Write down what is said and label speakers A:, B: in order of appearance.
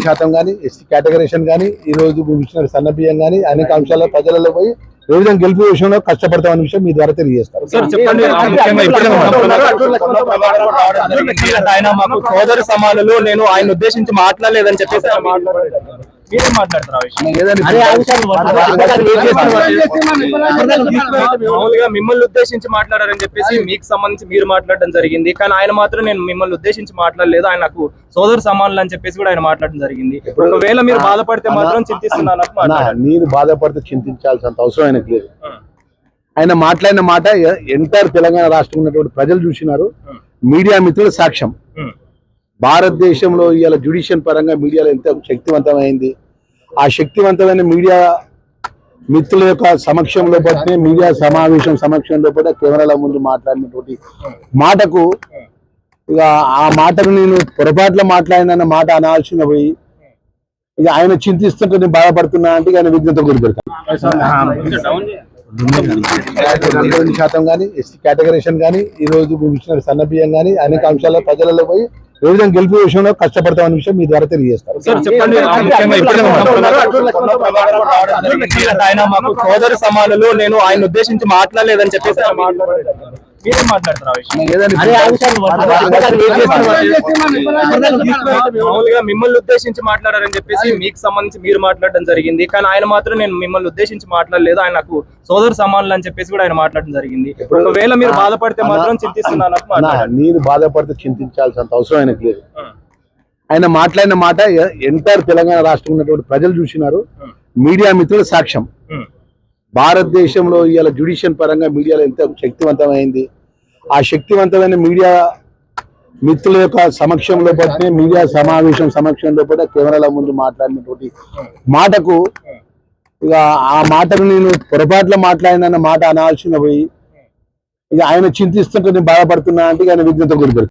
A: శాతం కానీ ST categorisation కానీ ఈ రోజు ఇచ్చిన సన్నబియ్యం కానీ అనేక అంశాల ప్రజలలో పోయి ఏ విధంగా గెలుపు విషయంలో కష్టపడతామన్న విషయం మీ ద్వారా తెలియజేస్తారు.
B: ఆయన మాకు సోదరు సమానులు, నేను ఆయన ఉద్దేశించి మాట్లాడలేదని చెప్పేసి మామూలుగా మిమ్మల్ని ఉద్దేశించి మాట్లాడారని చెప్పేసి మీకు సంబంధించి మీరు మాట్లాడడం జరిగింది. కానీ ఆయన మాత్రం నేను మిమ్మల్ని ఉద్దేశించి మాట్లాడలేదు, ఆయన నాకు సోదరు సమానులు అని చెప్పేసి కూడా ఆయన మాట్లాడడం జరిగింది. ఒకవేళ మీరు బాధపడితే మాత్రం చింతిస్తున్నాను.
A: మీరు బాధపడితే చింతించాల్సినంత అవసరం ఆయనకు లేదు. ఆయన మాట్లాడిన మాట ఎంటైర్ తెలంగాణ రాష్ట్రం ఉన్నటువంటి ప్రజలు చూసినారు, మీడియా మిత్రుల సాక్ష్యం. భారతదేశంలో ఇవాళ జ్యుడిషియల్ పరంగా మీడియాలో ఎంత శక్తివంతమైంది, ఆ శక్తివంతమైన మీడియా మిత్రుల యొక్క సమక్షంలో పట్టిన మీడియా సమావేశం సమక్షంలో పట్టిన కెమెరాల ముందు మాట్లాడినటువంటి మాటకు ఇక ఆ మాటను నేను పొరపాట్ల మాట్లాడిన మాట అనాల్సిన పోయి ఇక ఆయన చింతిస్తుంటే నేను బాధపడుతున్నా అంటే ఆయన విజ్ఞత గురిపెడతాను. శాతం కానీ ఎస్టీ కేటగరేషన్ కానీ ఈ రోజు ఇచ్చిన సన్నబియ్యం కానీ అనేక అంశాల ప్రజలలో పోయి ఏ విధంగా గెలుపు విషయంలో కష్టపడతామన్న విషయం మీ ద్వారా తెలియజేస్తారు.
B: ఆయన మాకు సోదరు సమానులు, నేను ఆయన ఉద్దేశించి మాట్లాడలేదని చెప్పేసి మామూలుగా మిమ్మల్ని ఉద్దేశించి మాట్లాడారని చెప్పేసి మీకు సంబంధించి మీరు మాట్లాడడం జరిగింది. కానీ ఆయన మాత్రం నేను మిమ్మల్ని ఉద్దేశించి మాట్లాడలేదు, ఆయన నాకు సోదరు సమానులు అని చెప్పేసి కూడా ఆయన మాట్లాడడం జరిగింది. ఒకవేళ మీరు బాధపడితే మాత్రం చింతిస్తున్నాను.
A: మీరు బాధపడితే చింతించాల్సినంత అవసరం ఆయనకు లేదు. ఆయన మాట్లాడిన మాట ఎంటైర్ తెలంగాణ రాష్ట్రం ఉన్నటువంటి ప్రజలు చూసినారు, మీడియా మిత్రుల సాక్ష్యం. భారతదేశంలో ఇవాళ జ్యుడిషియల్ పరంగా మీడియాలో ఎంత శక్తివంతమైంది, ఆ శక్తివంతమైన మీడియా మిత్రుల యొక్క సమక్షంలో పట్టిన మీడియా సమావేశం సమక్షంలో పట్టిన కెమెరాల ముందు మాట్లాడినటువంటి మాటకు ఇక ఆ మాటను నేను పొరపాట్ల మాట్లాడిన మాట అనాల్సిన పోయి ఇక ఆయన చింతిస్తుంటే నేను బాధపడుతున్నా అంటే ఆయన విజ్ఞత గురిపెడతాను.